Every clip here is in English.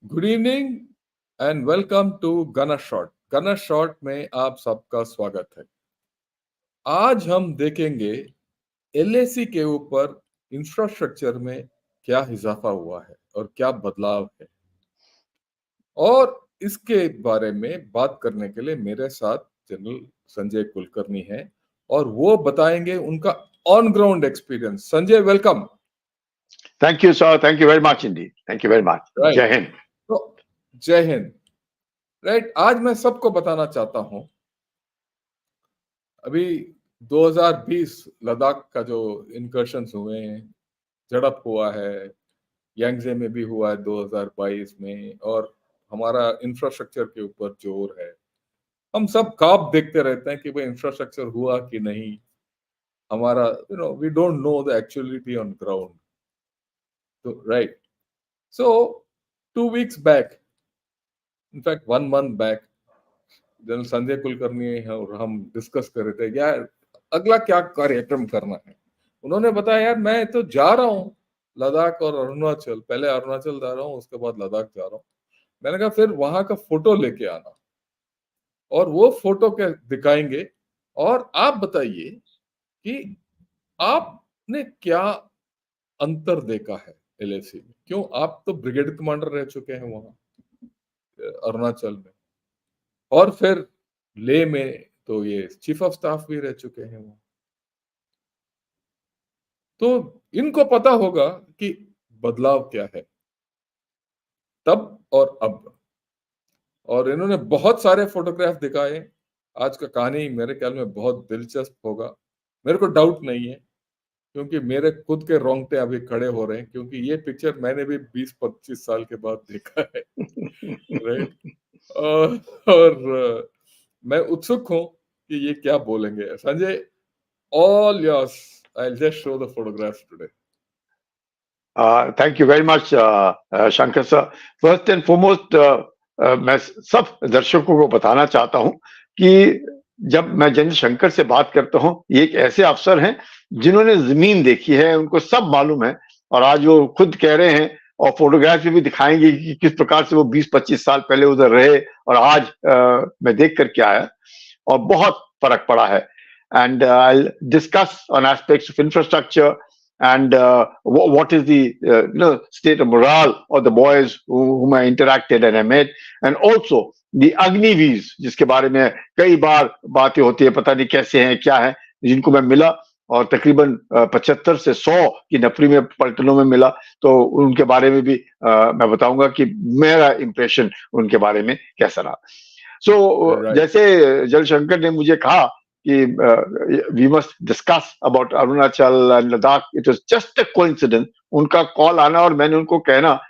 Good evening and welcome to गना shot. गना shot में आप सबका स्वागत है। आज हम देखेंगे एलएसी के ऊपर इंफ्रास्ट्रक्चर में क्या इजाफा हुआ है और क्या बदलाव है, और इसके बारे में बात करने के लिए मेरे साथ जनरल संजय कुलकर्णी है और वो बताएंगे उनका on ground experience. Sanjay, welcome. Thank you, sir. Thank you very much indeed. Thank you very much. Right, Jai Hind. तो जय हिंद। राइट, आज मैं सबको बताना चाहता हूं, अभी 2020 लद्दाख का जो इनकर्शंस हुए हैं, झड़प हुआ है, यांगजे में भी हुआ है 2022 में, और हमारा इंफ्रास्ट्रक्चर के ऊपर जोर है। हम सब ख्वाब देखते रहते हैं कि भाई इंफ्रास्ट्रक्चर हुआ कि नहीं, हमारा we don't know the actuality on ground. तो right, so 2 weeks back, in fact 1 month back, general Sanjay Kulkarni और हम डिस्कस कर रहे थे यार अगला क्या कार्यक्रम करना है। उन्होंने बताया यार मैं तो जा रहा हूँ लद्दाख और अरुणाचल, पहले अरुणाचल जा रहा हूँ, उसके बाद लद्दाख जा रहा हूँ। मैंने कहा फिर वहां का फोटो लेके आना और वो फोटो के दिखाएंगे, और आप बताइए कि आपने क्या अंतर देखा है एलएसी में। क्यों, आप तो ब्रिगेड कमांडर रह चुके हैं वहां अरुणाचल में, और फिर ले में तो ये चीफ ऑफ स्टाफ भी रह चुके हैं वहां, तो इनको पता होगा कि बदलाव क्या है तब और अब। और इन्होंने बहुत सारे फोटोग्राफ दिखाए। आज का कहानी मेरे ख्याल में बहुत दिलचस्प होगा, मेरे को डाउट नहीं है, क्योंकि मेरे खुद के रोंगटे अभी खड़े हो रहे हैं, क्योंकि ये पिक्चर मैंने भी 20-25 साल के बाद देखा है। राइट, और मैं उत्सुक हूं कि ये क्या बोलेंगे। Sanjay, all yours, I'll just show the photographs today. Thank you very much, Shankar sir. First and foremost, मैं सब दर्शकों को बताना चाहता हूं कि जब मैं जनरल शंकर से बात करता हूं, ये एक ऐसे अफसर हैं जिन्होंने जमीन देखी है, उनको सब मालूम है। और आज वो खुद कह रहे हैं और फोटोग्राफ भी दिखाएंगे कि किस प्रकार से वो 20-25 साल पहले उधर रहे और आज मैं देख करके आया, और बहुत फर्क पड़ा है। And I'll discuss on aspects of infrastructure and what is the state of morale of the boys whom I interacted and I met, and also the Agniveers, जिसके बारे में कई बार बातें होती है, पता नहीं कैसे हैं क्या है, जिनको मैं मिला और तकरीबन 75 से 100 की नफरी में पलटनों में मिला, तो उनके बारे में भी मैं बताऊंगा कि मेरा इंप्रेशन उनके बारे में कैसा रहा। Right. जैसे जलशंकर ने मुझे कहा कि we must discuss about Arunachal and Ladakh, it was just a coincidence. उनका कॉल आना और मैंने उनको कहना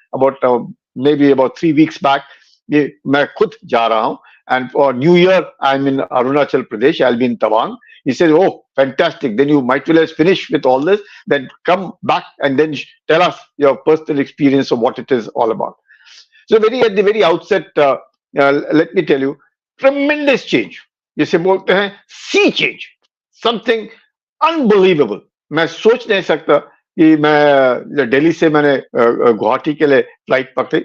maybe about 3 weeks back कि मैं खुद जा रहा हूँ, and for New Year I'm in Arunachal Pradesh, I'll be in Tawang. He said, oh, fantastic, then you might well finish with all this, then come back and then tell us your personal experience of what it is all about. So at the very outset, let me tell you, tremendous change. जिसे बोलते हैं सी change, something unbelievable. मैं सोच नहीं सकता कि मैं दिल्ली से मैंने गुवाहाटी के लिए फ्लाइट पकड़ी,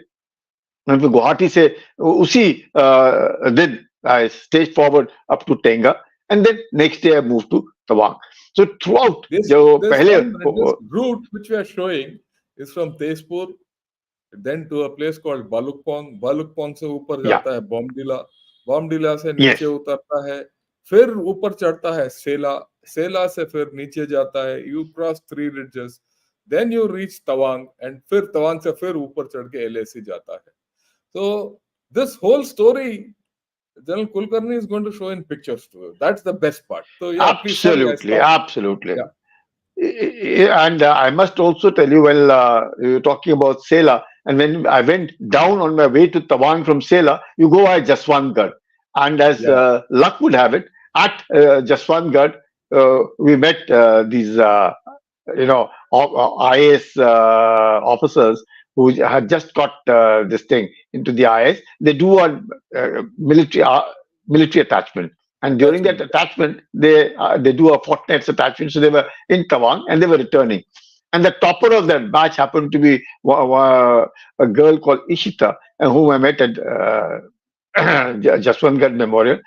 गुवाहाटी से उसी दिन I staged forward up to Tenga, and then next day I moved to Tawang. So throughout this route which we are showing is from Tezpur, then to a place called Balukpong. Balukpong से ऊपर जाता है बॉम्बडिला, बॉम्बडिला से नीचे उतरता है, फिर ऊपर चढ़ता है सेला, सेला से फिर नीचे जाता है, you cross 3 ridges, then you reach Tawang, and फिर तवांग से फिर ऊपर चढ़ के एलएसी जाता है। So this whole story General Kulkarni is going to show in pictures to you. That's the best part. So yeah, absolutely. Yeah. And I must also tell you, you're talking about Sela, and when I went down on my way to Tawang from Sela, you go by Jaswantgarh. And as luck would have it, at Jaswantgarh, we met these, IAS officers who had just got this thing into the IAS. They do a military attachment. And during that attachment, they do a fortnight's attachment. So they were in Tawang and they were returning. And the topper of that batch happened to be a girl called Ishita. whom I met at Jaswantgarh Memorial.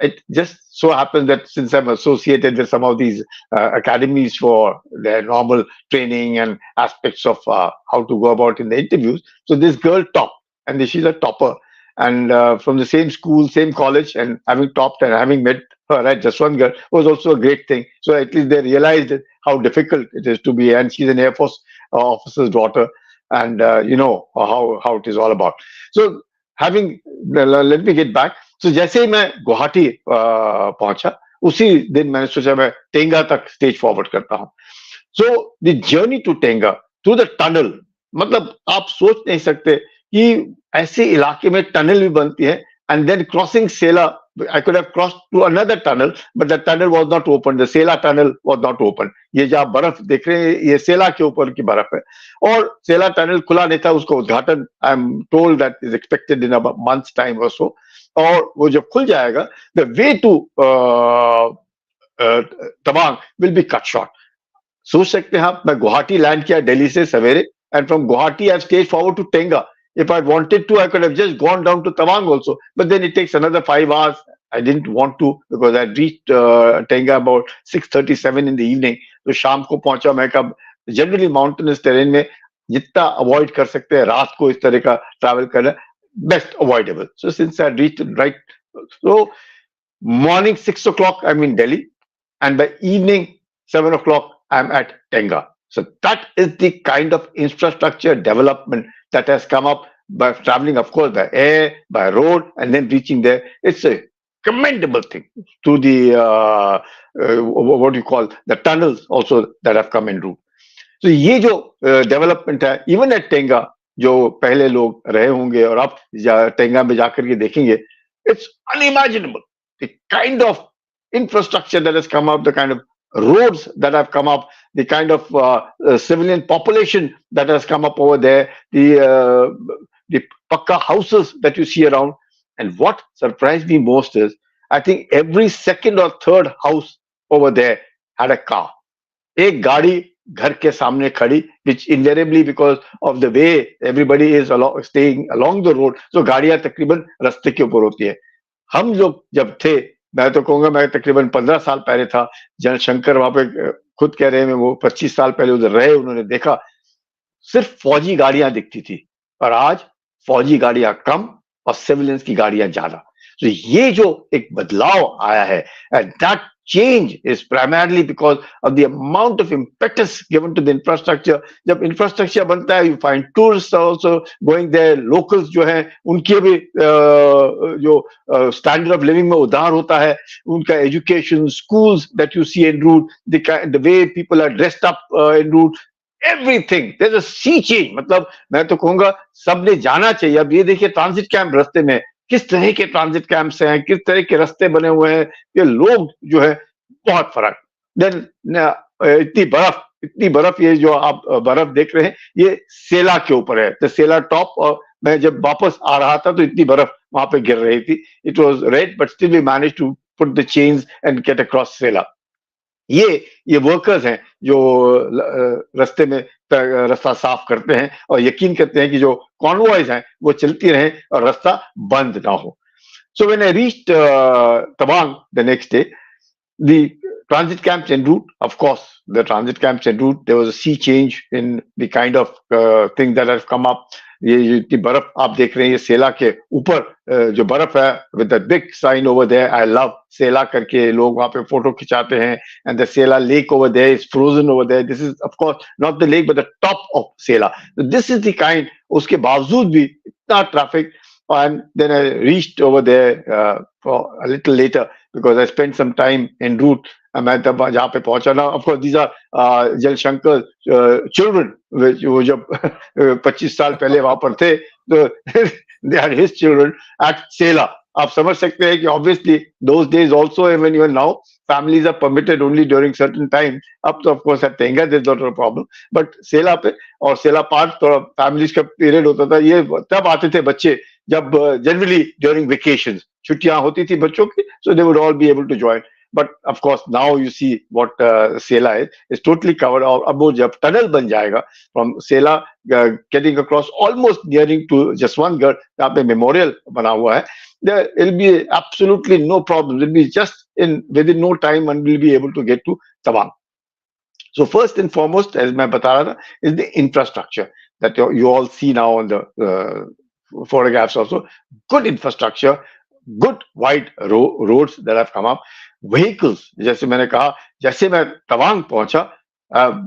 It just so happens that since I'm associated with some of these academies for their normal training and aspects of how to go about in the interviews, so this girl topped, and she's a topper, and from the same school, same college, and having topped and having met her at Jaswantgarh was also a great thing. So at least they realized how difficult it is to be, and she's an Air Force officer's daughter, and you know how it is all about. So having let me get back. तो जैसे ही मैं गुवाहाटी पहुंचा उसी दिन मैंने सोचा मैं टेंगा तक स्टेज फॉरवर्ड करता हूं. So the journey to Tenga through the tunnel, मतलब आप सोच नहीं सकते कि ऐसे इलाके में टनल भी बनती है. And then crossing Sela, I could have crossed to another tunnel, but the tunnel was not open. The Sela tunnel was not open. ये जो आप बर्फ देख रहे हैं ये सेला के ऊपर की बर्फ है, और सेला टनल खुला नहीं था. उसका उद्घाटन I am told that is expected in a month's time और सो, और वो जब खुल जाएगा the way to Tawang will be cut short. सोच सकते हैं आप, मैं गुवाहाटी लैंड किया दिल्ली से सवेरे, and from Guwahati I stage forward to Tenga. If I wanted to, I could have just gone down to Tawang also, but then it takes another 5 hours. I didn't want to because I reached Tenga about 6:37 in the evening. तो शाम को पहुंचा. मैं कब generally mountainous terrain में जितना avoid कर सकते हैं रात को इस तरह का ट्रैवल करना best avoidable. So since I reached right, so morning 6 o'clock I'm in Delhi, and by evening 7 o'clock I'm at Tenga. So that is the kind of infrastructure development that has come up by traveling, of course, by air, by road, and then reaching there. It's a commendable thing. To the what do you call the tunnels also that have come en route. So ये जो development है, even at Tenga, जो पहले लोग रहे होंगे और अब टेंगा में जाकर के देखेंगे, it's unimaginable. The kind of infrastructure that has come up, the kind of roads that have come up, the kind of civilian population that has come up over there, the pakka houses that you see around. And what surprised me most is, I think every second or third house over there had a car. एक गाड़ी घर के सामने खड़ी, which invariably because of the way everybody is staying along the road, so गाड़ियां तकरीबन रास्ते के ऊपर होती है. हम लोग जब थे, मैं तो कहूंगा मैं तकरीबन 15 साल पहले था, जनशंकर वहां पे खुद कह रहे हैं वो 25 साल पहले उधर रहे, उन्होंने देखा सिर्फ फौजी गाड़ियां दिखती थी, और आज फौजी गाड़ियां कम और सिविलियंस की गाड़ियां ज्यादा. तो ये जो एक बदलाव आया है, and that change is primarily because of the amount of impetus given to the infrastructure. जब infrastructure बनता है, you find tourists also going there, locals जो हैं उनके भी जो standard of living में उधार होता है, उनका education, schools that you see en route, the way people are dressed up en route, everything, there's a sea change. मतलब मैं तो कहूँगा सबने जाना चाहिए. अब ये देखिए ट्रांजिट कैंप रास्ते में, किस तरह के ट्रांजिट कैंप्स हैं, किस तरह के रास्ते बने हुए हैं, ये लोग जो है बहुत फर्क. देन इतनी बर्फ ये जो आप बर्फ देख रहे हैं ये सेला के ऊपर है, तो सेला टॉप, और मैं जब वापस आ रहा था तो इतनी बर्फ वहां पे गिर रही थी. It was red but still we managed to put the chains and get across Sela. ये वर्कर्स हैं जो रास्ते में रास्ता साफ करते हैं और यकीन करते हैं कि जो कॉन्वॉयज हैं वो चलती रहें और रास्ता बंद ना हो. So when I reached Tawang the next day, the transit camps en route, of course, the transit camps en route, there was a sea change in the kind of things that have come up. ये बर्फ आप देख रहे हैं, ये सेला के ऊपर जो बर्फ है, with the big sign over there, I love सेला करके, लोग वहां पे फोटो खिंचाते हैं. And the Sela lake over there is frozen over there. This is of course not the lake but the top of Sela. So this is the kind, उसके बावजूद भी इतना traffic. And then I reached over there for a little later because I spent some time en route. मैं तब जहाँ पे पहुंचा ना, of course these are जलशंकर children, वो जब 25 साल पहले वहां पर थे, तो they are his children at Sela. आप समझ सकते हैं कि obviously those days also, even now families are permitted only during certain time. अब तो of course at Tenga there's not a problem, but Sela पे और Sela पार्ट थोड़ा families का पीरियड होता था. ये तब आते थे बच्चे जब generally during vacations, छुट्टियां होती थी बच्चों की, so they would all be able to join. but of course now you see what Sela is totally covered. और अब वो जब टनल बन जाएगा from Sela getting across almost nearing to Jaswantgarh, जहाँ पे मेमोरियल बना हुआ है, there will be absolutely no problem. It will be just within no time one will be able to get to Tawang. So first and foremost, as मैं बता रहा था, is the infrastructure that you all see now on the photographs also. Good infrastructure, good wide roads that have come up. Vehicles, जैसे मैंने कहा, जैसे मैं तवांग पहुंचा,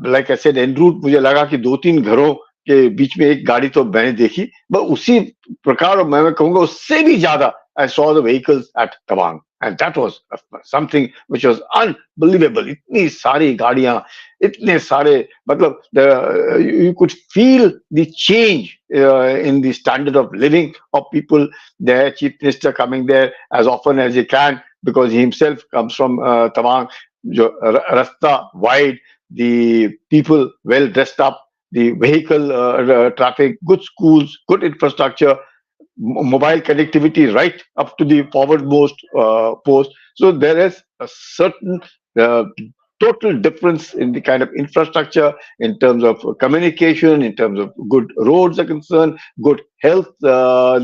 like I said, en route मुझे लगा कि 2-3 घरों के बीच में एक गाड़ी तो मैंने देखी, but उसी प्रकार मैं कहूंगा उससे भी ज्यादा I saw the vehicles at Tawang, and that was something which was unbelievable. इतनी सारी गाड़ियां, इतने सारे, मतलब you could feel the change in the standard of living of people there. Chief Minister coming there as often as he can because he himself comes from Tawang. जो rasta wide, the people well dressed up, the vehicle traffic, good schools, good infrastructure, mobile connectivity right up to the forwardmost post. So there is a certain total difference in the kind of infrastructure, in terms of communication, in terms of good roads are concerned, good health,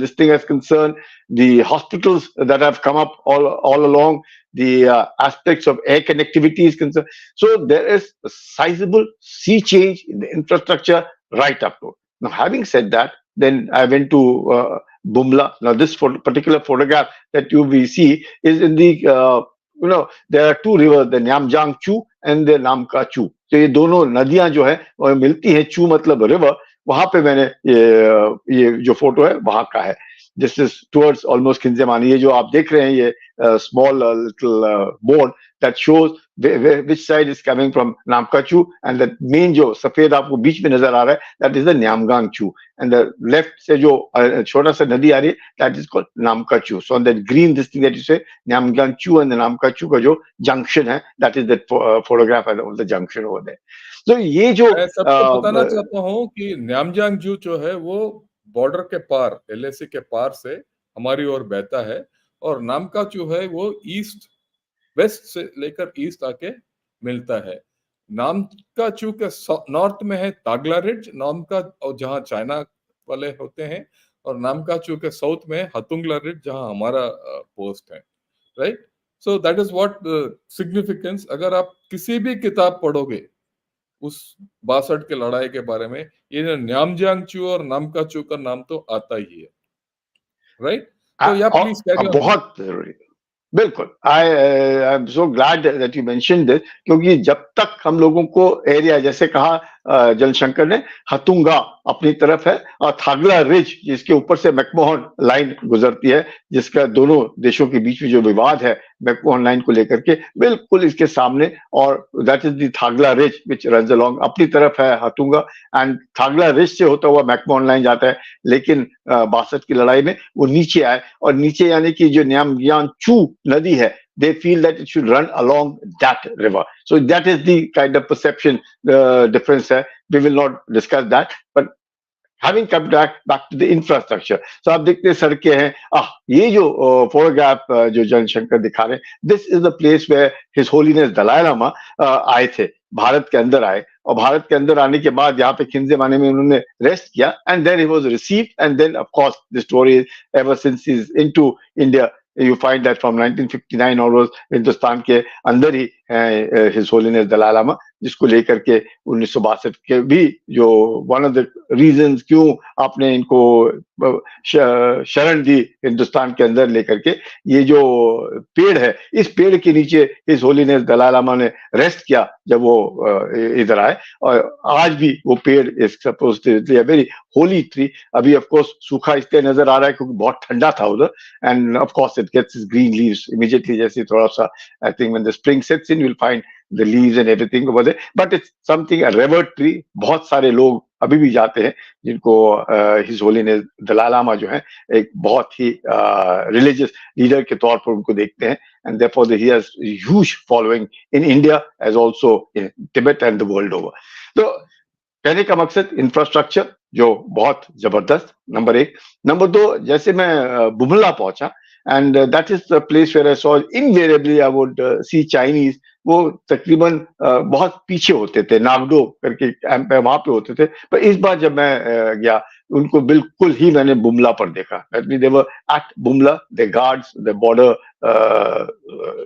this thing is concerned, the hospitals that have come up all along, the aspects of air connectivity is concerned. So there is a sizable sea change in the infrastructure right up to. Now, having said that, then I went to Bumla. Now, this particular photograph that you will see is in the there are two rivers, the Nyamjang Chu and the Namka Chu. तो ये दोनों नदियां जो है वो मिलती हैं, चू मतलब रिवर, वहां पे मैंने ये जो फोटो है वहां का है. This is towards almost Kinzemani. ये जो आप देख रहे हैं ये small little board that shows which side is coming from Namkachu, and the main जो सफेद आपको बीच में नजर आ रहा है, that is the Nyamgang Chu, and the left से जो छोटा सा नदी आ रही है, that is called Namkachu. So on that green this thing that you say, Nyamgang Chu and the Namkachu का जो junction है, that is that photograph of the junction over there. So ये जो मैं सबको बताना चाहता हूँ कि न्यामजांग जू जो है वो बॉर्डर के पार, LAC के पार से हमारी ओर बहता है, और नामका जो है वो ईस्ट वेस्ट से लेकर ईस्ट आके मिलता है. नामका चू के नॉर्थ में है तागला रिज, नामका जहाँ चाइना वाले होते हैं, और नामका चू के साउथ में हतुंगला रिज जहाँ हमारा पोस्ट है. Right. So that is what significance. अगर आप किसी भी किताब पढ़ोगे उस 62 के लड़ाई के बारे में, ये न्यामजांग चू और नामका चू का नाम तो आता ही है. राइट. तो या प्लीज कैरी ऑन. बहुत बिल्कुल. I am so glad that you mentioned this, क्योंकि जब तक हम लोगों को एरिया, जैसे कहा जलशंकर ने, हतुंगा अपनी तरफ है और थागला रिज जिसके ऊपर से मैकमोहन लाइन गुजरती है, जिसका दोनों देशों के बीच में जो विवाद है मैकमोहन लाइन को लेकर के, बिल्कुल इसके सामने, और that is the Thagla ridge which runs along. अपनी तरफ है हतुंगा, एंड थागला रिज से होता हुआ मैकमोहन लाइन जाता है, लेकिन 62 की लड़ाई में वो नीचे आए, और नीचे यानी कि जो न्यामग्यान चू नदी है, they feel that it should run along that river. So that is the kind of perception difference है. We will not discuss that, but having come back to the infrastructure. So आप देखते हैं सड़कें हैं. ये जो फोटोग्राफ जो जनशंकर दिखा रहे हैं, this is the place where His Holiness Dalai Lama आए थे, भारत के अंदर आए, और भारत के अंदर आने के बाद यहाँ पे खिंजेमाने में उन्होंने रेस्ट किया, and then he was received, and then of course the story is ever since he's into India. You find that from 1959 onwards Hindustan के अंदर ही है His Holiness Dalai Lama, जिसको लेकर के 1962 के भी जो one of the reasons क्यों आपने इनको शरण दी हिंदुस्तान के अंदर लेकर के, ये जो पेड़ है, इस पेड़ के नीचे His Holiness Dalai Lama ने रेस्ट किया जब वो इधर आए, और आज भी वो पेड़ is supposed to be a very holy tree. अभी of course सूखा इसलिए नजर आ रहा है क्योंकि बहुत ठंडा था उधर, and of course it gets its green leaves immediately. जैसे थोड़ा सा I think when the spring sets in you'll find the leaves and everything over there, but it's something a revered tree. बहुत सारे लोग अभी भी जाते हैं जिनको His Holiness Dalai Lama जो है एक बहुत ही religious leader के तौर पर उनको देखते हैं, and therefore he has a huge following in India as also in Tibet and the world over. तो कहने का मकसद इंफ्रास्ट्रक्चर जो बहुत जबरदस्त, नंबर 1. नंबर 2, जैसे मैं बुमला पहुंचा, and that is the place where I saw invariably I would see Chinese. वो तकरीबन बहुत पीछे होते थे, नागडो करके कैंप है वहां पे होते थे, पर इस बार जब मैं गया उनको बिल्कुल ही मैंने बुमला पर देखा. That means they were at Bumla, the guards, the border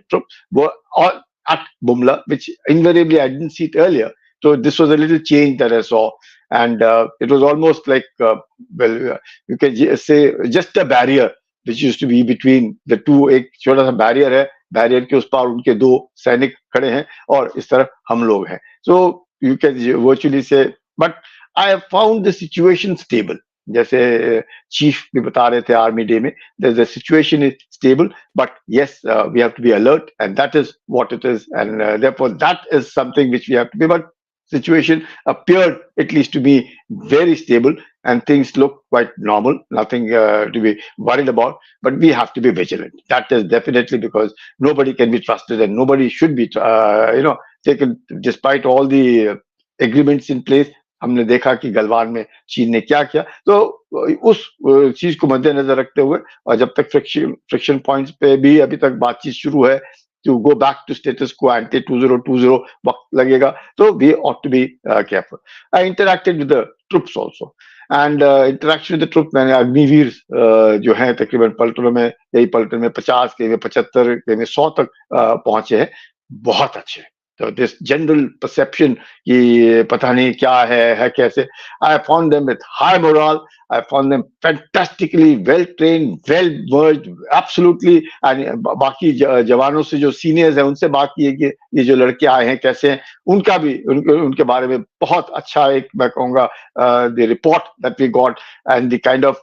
troops were all at Bumla, which invariably I didn't see it earlier. So this was a little change that I saw, and it was almost like you can say just a barrier which used to be between the two. एक छोटा सा barrier है, barrier के उस पार उनके दो सैनिक खड़े हैं और इस तरफ हम लोग हैं. So you can virtually say, but I have found the situation stable. जैसे चीफ भी बता रहे थे आर्मी डे में, the situation is stable, but yes, we have to be alert, and that is what it is, and therefore that is something which we have to be. But situation appeared, at least to be, very stable, and things look quite normal, nothing to be worried about, but we have to be vigilant. That is definitely, because nobody can be trusted and nobody should be taken, despite all the agreements in place. हमने देखा कि गलवान में चीन ने क्या किया, तो उस चीज को मद्देनजर रखते हुए, और जब तक फ्रिक्शन पॉइंट्स पे भी अभी तक बातचीत शुरू है, to go back to status quo ante 2020 वक्त लगेगा, तो we ought to be careful. I interacted with the troops also, and interaction with the troops, मैंने अग्निवीर जो है तकरीबन पलटनों में, यही पलटन में 50, कहीं में 75, कहीं में 100 तक पहुंचे हैं, बहुत अच्छे. So this general perception कि पता नहीं क्या है कैसे, I found them with high morale. I found them fantastically well trained, well versed, absolutely. And बाकी जवानों से जो सीनियर्स हैं उनसे बात की है कि ये जो लड़के आए हैं कैसे हैं, उनका भी उनके बारे में बहुत अच्छा एक मैं कहूँगा the report that we got, and the kind of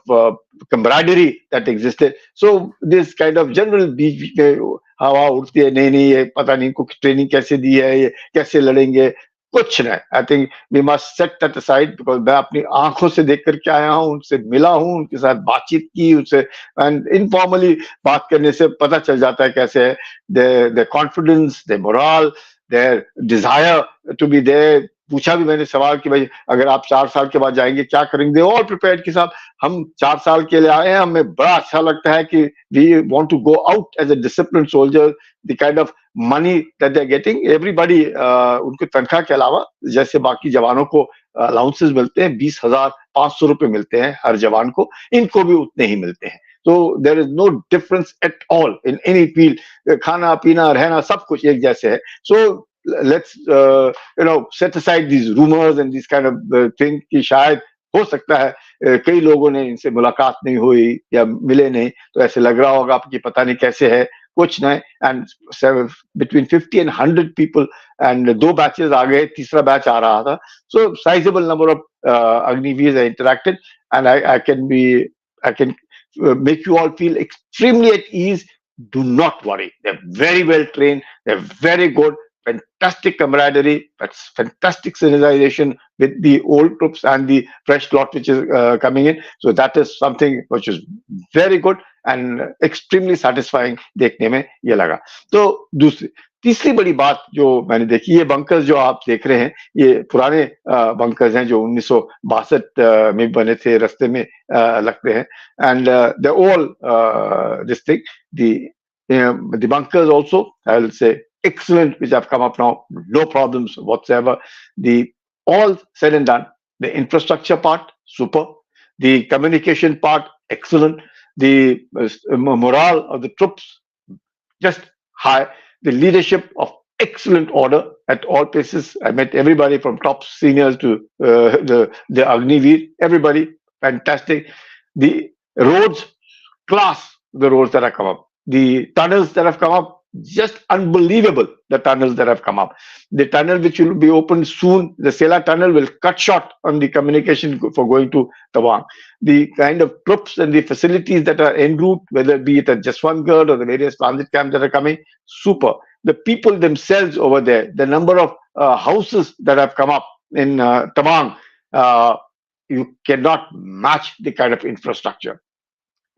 camaraderie that existed. So this kind of general बीच में हवा उड़ती है, नहीं ये पता नहीं इनको ट्रेनिंग कैसे दी है, ये कैसे लड़ेंगे, कुछ नहीं. I think we must set that aside, because मैं अपनी आंखों से देख करके आया हूँ, उनसे मिला हूँ, उनके साथ बातचीत की, उनसे एंड इनफॉर्मली बात करने से पता चल जाता है कैसे है their confidence, their morale, their desire to be there. पूछा भी मैंने सवाल कि भाई अगर आप 4 साल के बाद जाएंगे क्या करेंगे, ऑल प्रिपेयर्ड के साथ, हम 4 साल के लिए आए हैं, हमें बड़ा अच्छा लगता है कि we want to go out as a disciplined soldier. The kind of money that they are getting, everybody उनकी तनख्वाह के अलावा जैसे बाकी जवानों को अलाउंसेस मिलते हैं, 20,500 रुपए मिलते हैं हर जवान को, इनको भी उतने ही मिलते हैं. So there is no difference at all in any field. खाना पीना रहना सब कुछ एक जैसे है. So let's set aside these rumors and these kind of things कि शायद हो सकता है कई लोगों ने इनसे मुलाकात नहीं हुई या मिले नहीं, तो ऐसे लग रहा होगा आपकी पता नहीं कैसे है, कुछ नहीं. And between 50 and 100 people, and 2 batches आ गए, तीसरा बैच आ रहा था. So sizable number of Agniveers I interacted, and I can make you all feel extremely at ease. Do not worry. They're very well trained. They're very good. Fantastic camaraderie. That's fantastic synergization with the old troops and the fresh lot which is coming in. So that is something which is very good and extremely satisfying. देखने में ये लगा. तो तीसरी बड़ी बात जो मैंने देखी, ये बंकर्स जो आप देख रहे हैं, ये पुराने बंकर्स हैं जो 1962 में बने थे, रास्ते में लगते हैं, and they're all this thing, the bunkers also, I will say, excellent, which have come up now, no problems whatsoever. The all said and done, the infrastructure part super, the communication part excellent, the morale of the troops just high, the leadership of excellent order at all places. I met everybody from top seniors to the Agniveer, everybody fantastic. The roads, class, the roads that have come up, the tunnels that have come up, just unbelievable, the tunnels that have come up. The tunnel which will be opened soon, the Sela tunnel, will cut short on the communication for going to Tawang. The kind of troops and the facilities that are en route, whether be it at Jaswantgarh or the various transit camps that are coming, super. The people themselves over there, the number of houses that have come up in Tawang, you cannot match the kind of infrastructure.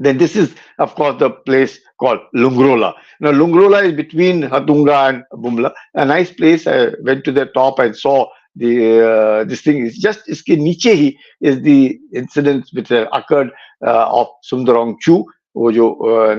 Then this is, of course, the place called Lungrola. Now, Lungrola is between Hatunga and Bumla. A nice place. I went to the top and saw the this thing. Is just iske niche hi is the incident which occurred of Sundarong Chu, वो जो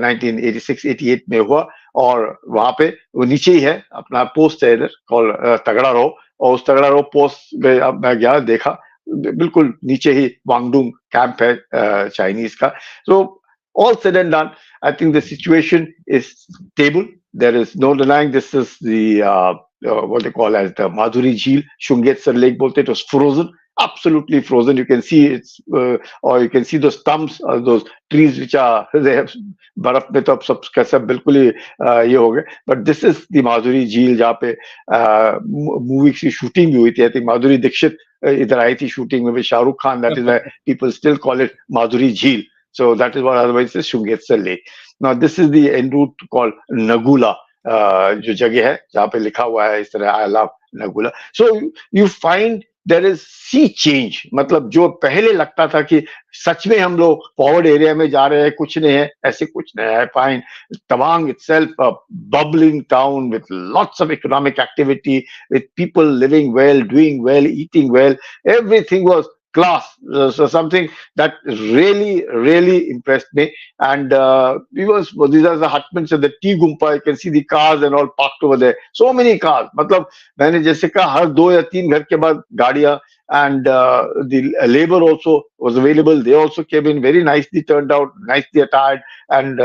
1986-88 में हुआ, और वहां पे वो नीचे ही है, अपना पोस्ट है इधर कॉल तगड़ा रहो, और उस तगड़ा रहो पोस्ट में अब मैं गया देखा, बिल्कुल नीचे ही वांगडुंग कैंप है चाइनीज का. So all said and done, I think the situation is stable. There is no denying this is the what they call as the Madhuri Jheel, Shungetser Lake bolte, it was frozen, absolutely frozen. You can see it's or you can see those stumps, those trees which are they have बर्फ में तो अब सब का सब बिल्कुल ही ये हो गए. बट दिस इज द माधुरी झील जहाँ पे मूवी की शूटिंग भी हुई थी. आई थिंक माधुरी दीक्षित इधर आई थी शूटिंग में Shahrukh Khan. That is why people still call it Madhuri jheel. So that is what otherwise is Shungetsa Lake. Now this is the en route called Nagula, जो जगह है जहाँ पे लिखा हुआ है इस तरह I love Nagula. So you find there is sea change. मतलब जो पहले लगता था कि सच में हम लोग फॉरवर्ड एरिया में जा रहे हैं, कुछ नहीं है, ऐसे कुछ नहीं है. Fine, Tawang itself a bubbling town with lots of economic activity, with people living well, doing well, eating well. Everything was class. So something that really impressed me. And these are the hutments and the tea gumpa. You can see the cars and all parked over there. So many cars. मतलब मैंने जैसे कहा हर 2 या 3 घर के बाद गाड़ियां. And the labor also was available. They also came in very nicely turned out, nicely attired, and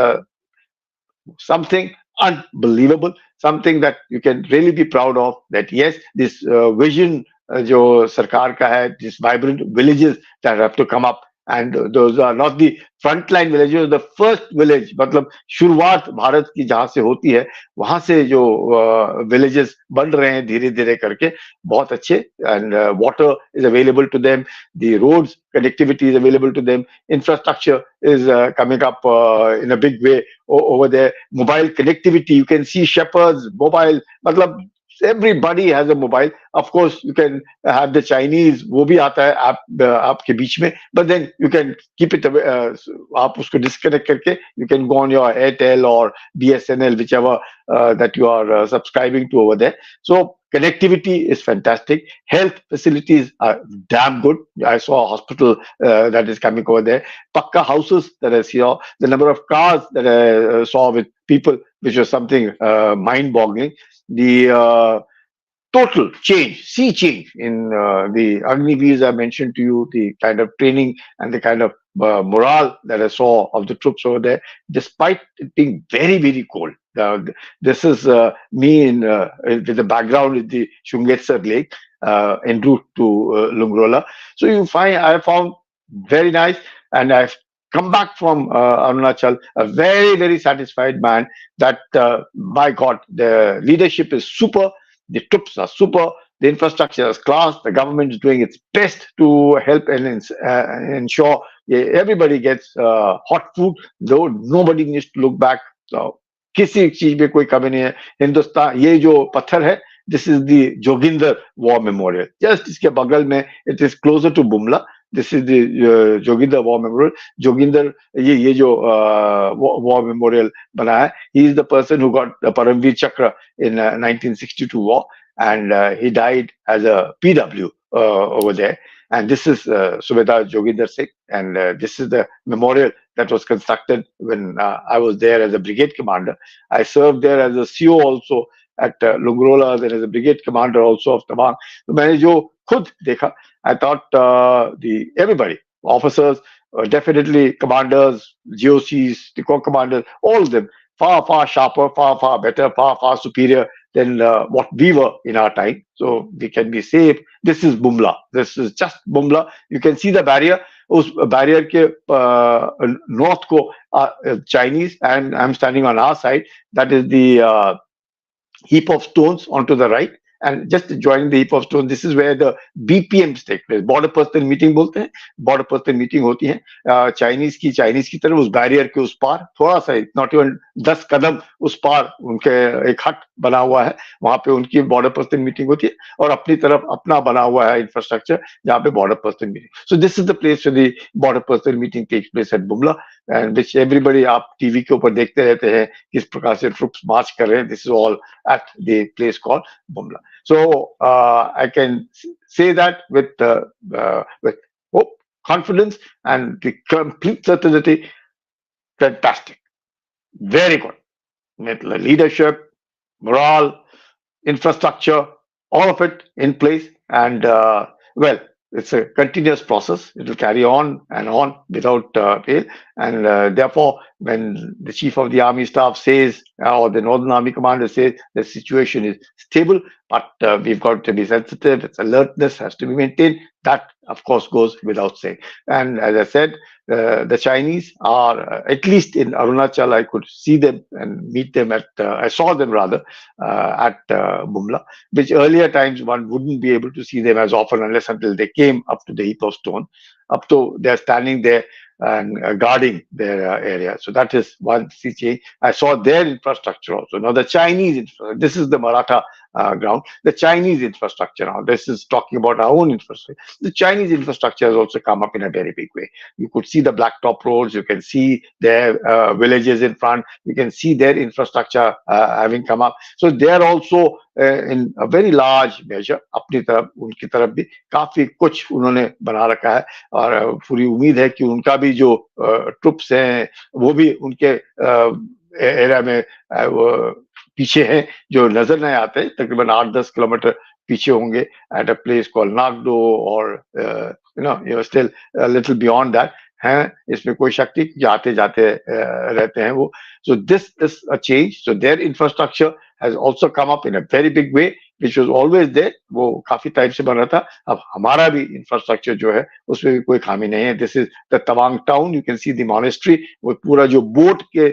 something unbelievable, something that you can really be proud of. That yes, this vision जो सरकार का है, this vibrant villages that have to come up, and those are not the frontline villages, the first village. मतलब शुरुआत भारत की जहां से होती है वहां से जो villages बन रहे हैं धीरे धीरे करके, बहुत अच्छे. And water is available to them, the roads connectivity is available to them, infrastructure is coming up in a big way over there. Mobile connectivity, you can see shepherds mobile. मतलब everybody has a mobile. Of course you can have the Chinese, वो भी आता है आपके बीच में, but then you can keep it away, आप उसको disconnect करके you can go on your Airtel or BSNL, whichever that you are subscribing to over there. So connectivity is fantastic. Health facilities are damn good. I saw a hospital that is coming over there. Pakka houses that I saw, the number of cars that I saw with people, which was something mind-boggling. The total change, sea change in the Agniveers I mentioned to you, the kind of training and the kind of morale that I saw of the troops over there, despite it being very cold. This is me in with the background with the Shungetser Lake en route to Lungrola. So I found very nice, and I've come back from Arunachal a very satisfied man. That my God, the leadership is super. The troops are super. The infrastructure is class. The government is doing its best to help and ensure everybody gets hot food. Though nobody needs to look back. So, किसी चीज में कोई कमी नहीं है. हिंदुस्तान, ये जो पत्थर है, this is the Joginder War Memorial. Just इसके बगल में, it is closer to Bumla. This is the Joginder War Memorial. Joginder, ये जो War Memorial बना है, he is the person who got the Paramveer Chakra in 1962 war, and he died as a PW over there. And this is Subedar Joginder Singh, and this is the memorial that was constructed when I was there as a brigade commander. I served there as a CO also at Lungrola, then as a brigade commander also of Tawang. तो मैंने जो खुद देखा, I thought everybody, officers, definitely commanders, GOCs, the corps commanders, all of them, far sharper, far better, far superior than what we were in our time. So we can be safe. This is Bumla. This is just Bumla. You can see the barrier. उस barrier के north को Chinese, and I'm standing on our side. That is the heap of stones onto the right, and just joining the heap of stones, this is where the BPMs take place. Border personal meeting बोलते हैं. Border personal meeting होती है Chinese की तरफ, उस barrier के उस पार थोड़ा सा, नॉट इवन 10 कदम उस पार उनके एक हट बना हुआ है, वहां पे उनकी बॉर्डर पर्सन मीटिंग होती है, और अपनी तरफ अपना बना हुआ है इंफ्रास्ट्रक्चर जहाँ पे border person meeting. So this is the place the border person meeting takes place at Bumla, and which everybody आप टीवी के ऊपर देखते रहते हैं किस प्रकार से ट्रुप्स मार्च कर रहे हैं. This is all at the place called Bumla. So I can say that with hope, confidence, and the complete certainty fantastic, very good. Leadership, morale, infrastructure, all of it in place. And well, it's a continuous process. It will carry on and on without fail. And therefore, when the chief of the army staff says, or the Northern Army commander says, the situation is stable, but we've got to be sensitive. Its alertness has to be maintained. That, of course, goes without saying. And as I said, the Chinese are, at least in Arunachal, I could see them and meet them at, I saw them rather, at Bumla, which earlier times one wouldn't be able to see them as often unless until they came up to the heap of stone, up to they're standing there and guarding their area. So that is one sea change. I saw their infrastructure also. Now the Chinese, this is the Maratha ground, the Chinese infrastructure now. This is talking about our own infrastructure. The Chinese infrastructure has also come up in a very big way. You could see the blacktop roads, you can see their villages in front, you can see their infrastructure having come up. So they are also in a very large measure अपनी तरफ उनकी तरफ भी काफी कुछ उन्होंने बना रखा है और पूरी उम्मीद है कि उनका भी जो ट्रुप्स हैं वो भी उनके एरिया में पीछे हैं जो नजर नहीं आते तकरीबन 8-10 किलोमीटर पीछे होंगे at a place called Nagdo or still a little beyond that हैं इसमें कोई शक नहीं कि आते जाते रहते हैं वो. So this is a change. So their infrastructure has also come up in a very big way, which was always there. वो काफी टाइम से बन रहा था. अब हमारा भी इंफ्रास्ट्रक्चर जो है उसमें भी कोई खामी नहीं है. This is the Tawang town. You can see the monastery. वो पूरा जो बोट के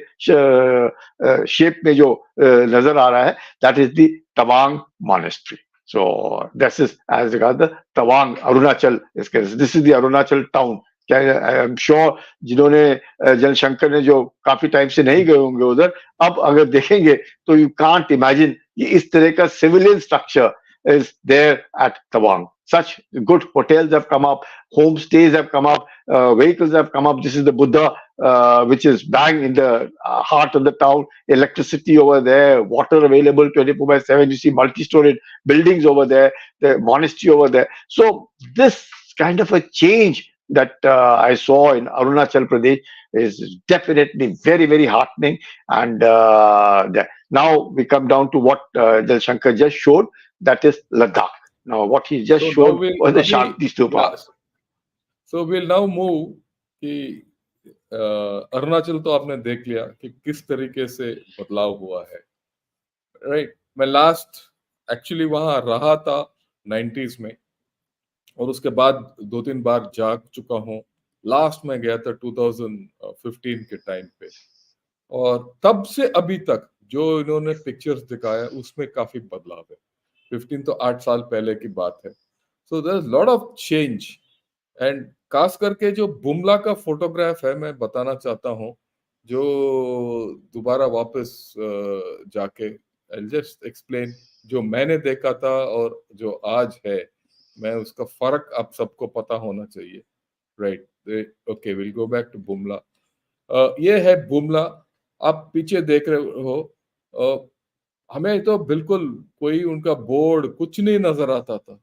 शेप में जो नजर आ रहा है, that is the Tawang monastery. So this is as regards the Tawang Arunachal. This is the Arunachal town. I am sure जिन्होंने जनशंकर ने जो काफी टाइम से नहीं गए होंगे उधर, अब अगर देखेंगे तो यू कांट इमेजिन कि इस तरह का civilian structure is there at Tawang. Such good hotels have come up, homestays have come up, vehicles have come up. This is the Buddha, which is bang in the heart of the town. Electricity over there, water available 24/7. You see multi-storied buildings over there, the monastery over there. So this kind of a change that I saw in Arunachal Pradesh is definitely very, very heartening. And now we come down to what Jal Shankar just showed, that is Ladakh. Now what he just showed was the Shanti Stupa. So we'll now move कि अरुणाचल तो आपने देख लिया कि किस तरीके से बदलाव हुआ है, राइट. मैं लास्ट एक्चुअली वहां रहा था 90s में और उसके बाद 2-3 बार जा चुका हूँ. लास्ट में गया था 2015 के टाइम पे और तब से अभी तक जो इन्होंने पिक्चर्स दिखाया उसमें काफी बदलाव है. 15 तो 8 साल पहले की बात है. So there is lot of change and खास करके जो बुमला का फोटोग्राफ है मैं बताना चाहता हूँ, जो दोबारा वापस जाके आई जस्ट एक्सप्लेन जो मैंने देखा था और जो आज है, मैं उसका फर्क आप सबको पता होना चाहिए, right. Okay, will go back to Bumla. ये है बुमला, आप पीछे देख रहे हो. हमें तो बिल्कुल कोई उनका बोर्ड कुछ नहीं नजर आता था.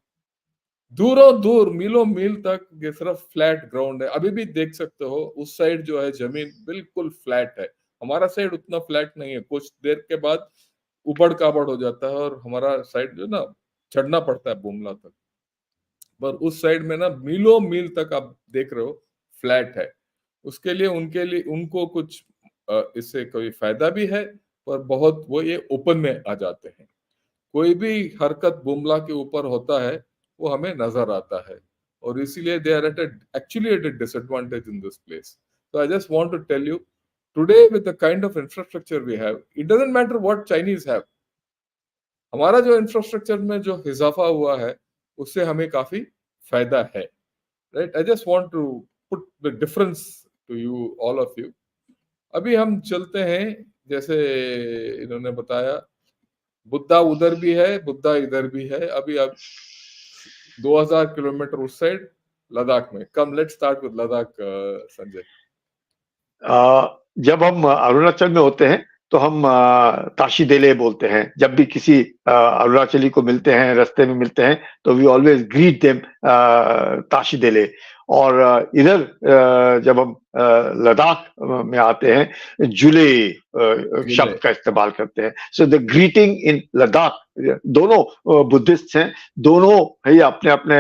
दूरों दूर मीलों मील तक ये सिर्फ फ्लैट ग्राउंड है. अभी भी देख सकते हो उस साइड जो है जमीन बिल्कुल फ्लैट है. हमारा साइड उतना फ्लैट नहीं है, कुछ देर के बाद उबड़ खाबड़ हो जाता है और हमारा साइड जो ना चढ़ना पड़ता है बुमला तक. पर उस साइड में ना मीलों मील तक आप देख रहे हो फ्लैट है. उसके लिए उनको कुछ इससे कोई फायदा भी है, पर बहुत वो ये ओपन में आ जाते हैं. कोई भी हरकत बुमला के ऊपर होता है वो हमें नजर आता है और इसीलिए they are actually at a disadvantage in this place. So I just want to tell you today with the kind of infrastructure we have, it doesn't matter what Chinese have. हमारा जो इंफ्रास्ट्रक्चर में जो इजाफा हुआ है उससे हमें काफी फायदा है, right. I just want to put the difference to you, all of you. अभी हम चलते हैं, जैसे इन्होंने बताया बुद्धा उधर भी है, बुद्धा इधर भी है. अभी अब 2000 किलोमीटर उस साइड लद्दाख में. Come let's start with Ladakh. Sanjay, जब हम अरुणाचल में होते हैं तो हम ताशीदेले बोलते हैं. जब भी किसी अरुणाचली को मिलते हैं, रास्ते में मिलते हैं, तो वी ऑलवेज ग्रीट देम ताशीदेले. और इधर जब हम लद्दाख में आते हैं, जुले जुले शब्द का इस्तेमाल करते हैं। सो द ग्रीटिंग इन लद्दाख, दोनों बुद्धिस्ट हैं, दोनों ही अपने अपने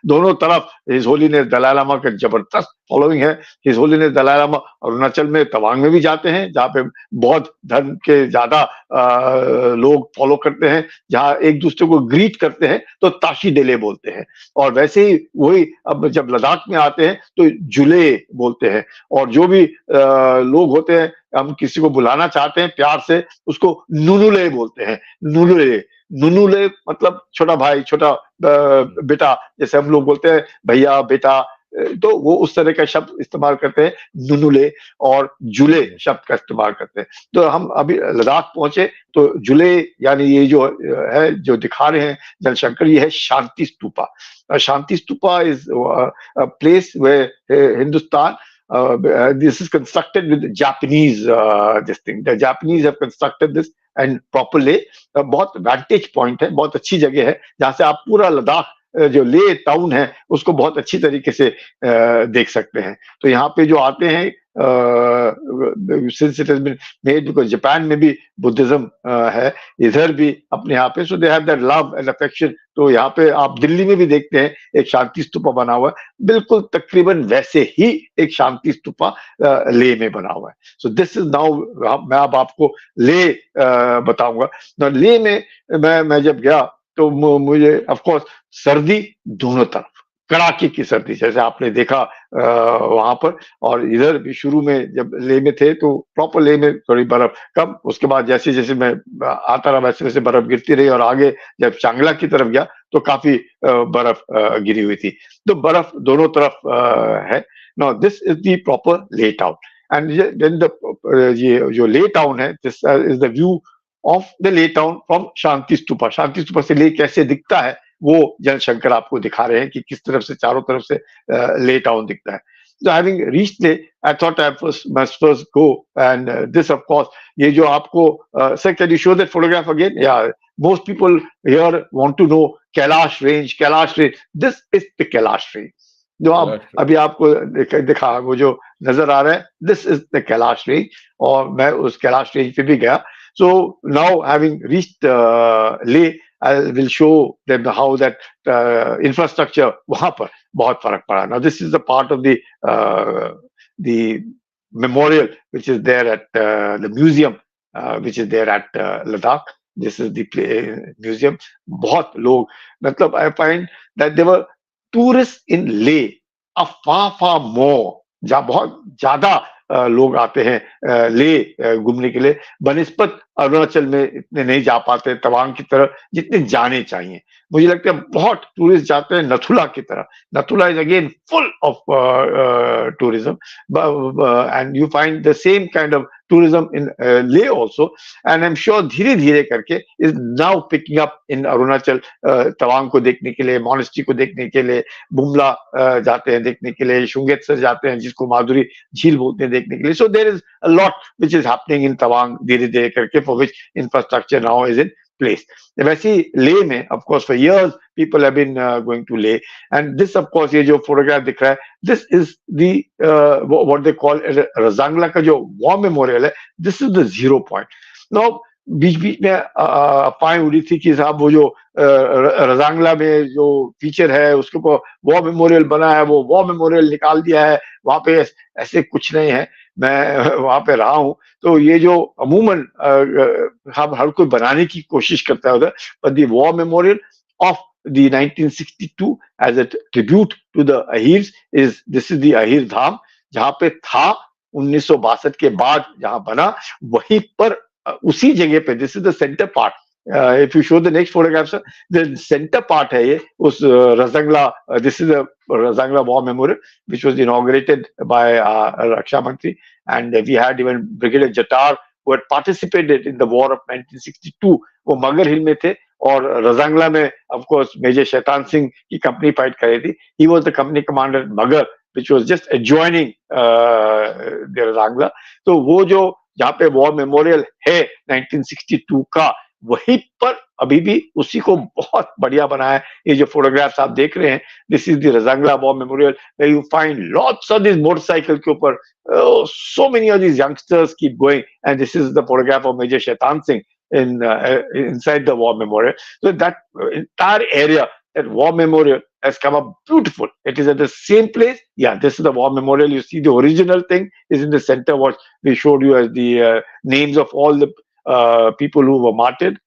दोनों तरफ हिज होलीनेस दलाई लामा का जबरदस्त फॉलोइंग है। हिज होलीनेस दलाई लामा अरुणाचल में तवांग में भी जाते हैं, जहाँ पे बौद्ध धर्म के ज्यादा लोग फॉलो करते हैं, जहाँ एक दूसरे को ग्रीट करते हैं तो ताशी डेले बोलते हैं। और वैसे ही वही अब जब लद्दाख में आते हैं तो जुले बोलते हैं। और जो भी लोग होते हैं, हम किसी को बुलाना चाहते हैं प्यार से, उसको नुनुले बोलते हैं। नुनुले, नुनुले मतलब छोटा भाई, छोटा बेटा, जैसे हम लोग बोलते हैं भैया बेटा, तो वो उस तरह का शब्द इस्तेमाल करते हैं, नुनुले। और जुले शब्द का इस्तेमाल करते हैं। तो हम अभी लद्दाख पहुंचे तो जुले यानी ये जो है, जो दिखा रहे हैं जलशंकर, ये है Shanti Stupa. Shanti Stupa is a place where Hindustan, this is constructed with Japanese this thing. The Japanese have constructed this and properly. बहुत vantage point है, बहुत अच्छी जगह है, जहाँ से आप पूरा लद्दाख जो ले टाउन है उसको बहुत अच्छी तरीके से देख सकते हैं। तो यहाँ पे जो आते हैं, since it has been made, because Japan में भी बुद्धिज्म है, इधर भी अपने यहाँ पे, so they have that love and affection। तो यहाँ पे आप दिल्ली में भी देखते हैं एक शांति स्तूपा बना हुआ है, बिल्कुल तकरीबन वैसे ही एक शांति स्तूपा ले में बना हुआ है। सो दिस इज नाउ, मैं अब आपको ले बताऊंगा। ले में मैं जब गया तो मुझे ऑफ कोर्स सर्दी दोनों तरफ, कड़ाके की सर्दी जैसे आपने देखा वहां पर। और इधर भी शुरू में जब ले में थे तो प्रॉपर ले में थोड़ी बर्फ कम, उसके बाद जैसे जैसे मैं आता रहा वैसे वैसे बर्फ गिरती रही, और आगे जब चांगला की तरफ गया तो काफी बर्फ गिरी हुई थी। तो बर्फ दोनों तरफ है। Now this is the proper ले टाउन, एंड देन ये जो ले टाउन है, this is the view of the ले टाउन फ्रॉम शांति स्तूपा। शांति स्तूपा से ले कैसे दिखता है वो जनशंकर आपको दिखा रहे हैं कि किस तरफ से, चारों तरफ से ले टाउन दिखता है। So having reached ले, I thought I must first go, and this of course, ये जो आपको sir, can you show that photograph again? Yeah, most people here want to know Kailash range, Kailash range. This is the Kailash range. जो आप अभी आपको दिखा, वो जो नजर आ रहा है, this is the Kailash range, और मैं उस कैलाश रेंज पे भी गया। So now having reached ले, I will show them how that infrastructure वहां पर बहुत फर्क पड़ा। Now this is the part of the memorial which is there at the museum which is there at Ladakh. This is the museum. बहुत लोग, मतलब I find that there were tourists in Leh a far more, जहाँ बहुत ज्यादा लोग आते हैं ले घूमने के लिए, बनिस्बत अरुणाचल में इतने नहीं जा पाते तवांग की तरफ जितने जाने चाहिए। मुझे लगता है बहुत टूरिस्ट जाते हैं नथुला की तरफ। Nathula is again full of tourism, and you find the same kind of tourism in Leh also, and I'm sure धीरे धीरे करके is now picking up in Arunachal। Tawang को देखने के लिए, मोनेस्ट्री को देखने के लिए, बुमला जाते हैं देखने के लिए, शुंगेत्सर जाते हैं जिसको माधुरी झील बोलते हैं देखने के लिए। So there is a lot which is happening in Tawang धीरे धीरे करके, for which infrastructure now is in place. वैसे ही ले में of course for years people have been going to ले, and this of course ये जो फोटोग्राफ दिख रहा है, this is the what they call Rezang La का जो वॉर मेमोरियल है, this is the zero point. Now बीच बीच में अफवाहें उड़ी थी कि साहब वो जो रजांगला में जो फीचर है उसके ऊपर वॉर मेमोरियल बना है, वो वॉर मेमोरियल निकाल दिया है, वहां पे ऐसे कुछ नहीं है। मैं वहां पे रहा हूं तो ये जो अमूमन हम हर कोई बनाने की कोशिश करता है उधर, पर the war memorial of the 1962 as a tribute to the Ahirs is, this is the Ahir धाम, जहां पे था 1962 के बाद जहां बना, वहीं पर उसी जगह पे, this is the center part। If you show the next photograph sir, the center part है ये उस Rezang La, this is the Rajangla War Memorial which was inaugurated by Raksha Mantri, and we had even Brigadier Jatar who had participated in the war of 1962, वो मगर हिल में थे, और रजांगला में of course major Shaitan Singh की कंपनी फाइट कर रही थी। He was the company commander मगर, which was just adjoining the Rezang La. तो वो जो जहाँ पे वॉर मेमोरियल है 1962 का, वहीं पर अभी भी उसी को बहुत बढ़िया बनाया है। ये जो फोटोग्राफ्स आप देख रहे हैं, this is the Rezangla war memorial, you find lots of this motorcycle के ऊपर, so many of these youngsters keep going, and this is the photograph of Major Shaitan Singh inside the war memorial. So that entire area, that war memorial has come up beautiful. It is at the same place. Yeah, this is the war memorial. You see the original thing is in the center, what we showed you as the names of all the people who were martyred,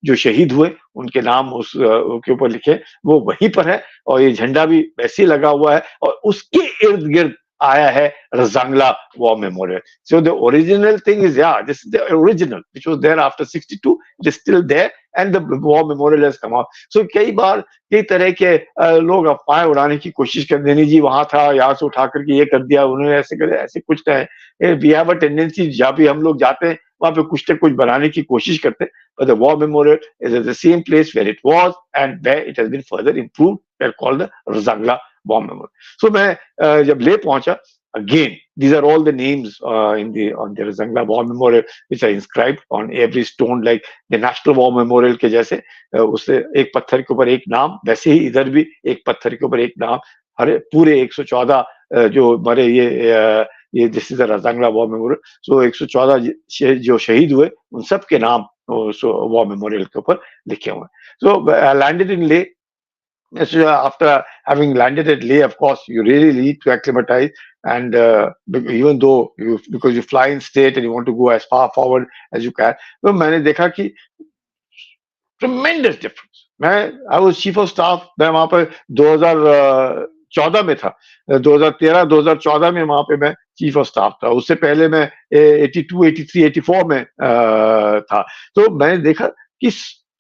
जो शहीद हुए, उनके नाम के ऊपर लिखे, वो वहीं पर है, और ये झंडा भी वैसे ही लगा हुआ है, और उसके इर्द गिर्द आया है Rezangla war memorial. So the original thing is, yeah, this is the original which was there after 62. It is still there, and the war memorial has come out. So कई बार कई तरह के लोग अफवाहें उड़ाने की कोशिश करते हैं, नहीं जी वहां था, यहाँ से उठा करके ये कर दिया उन्होंने, ऐसे कर दिया, ऐसे कुछ नहीं. वी हैव अ टेंडेंसी, जहाँ भी हम लोग जाते हैं वहां पे कुछ न कुछ बनाने की कोशिश करते हैं. But the war memorial is at the same place where it was and where it has been further improved. They're called the Razangla war memorial. So मैं जब ले पहुंचा, again these are all the names on the Razangla war memorial which are inscribed on every stone, like the National War Memorial के जैसे उससे एक पत्थर के ऊपर एक नाम, वैसे ही इधर भी एक पत्थर के ऊपर एक नाम. हर पूरे 114 जो मरे, ये this is the Rezangla war memorial. So 114 जो शहीद हुए उन सब के नाम वॉर मेमोरियल के ऊपर लिखे हुए हैं. सो लैंडेड इन ले. So after having landed at Leh, of course, you really need to acclimatize, and even though because you fly in state and you want to go as far forward as you can, तो मैंने देखा कि tremendous difference. I was chief of staff, मैं वहां पर 2014 में था, 2013-2014 में वहां पे मैं चीफ ऑफ स्टाफ था. उससे पहले मैं 82, 83, 84 में था. तो मैंने देखा कि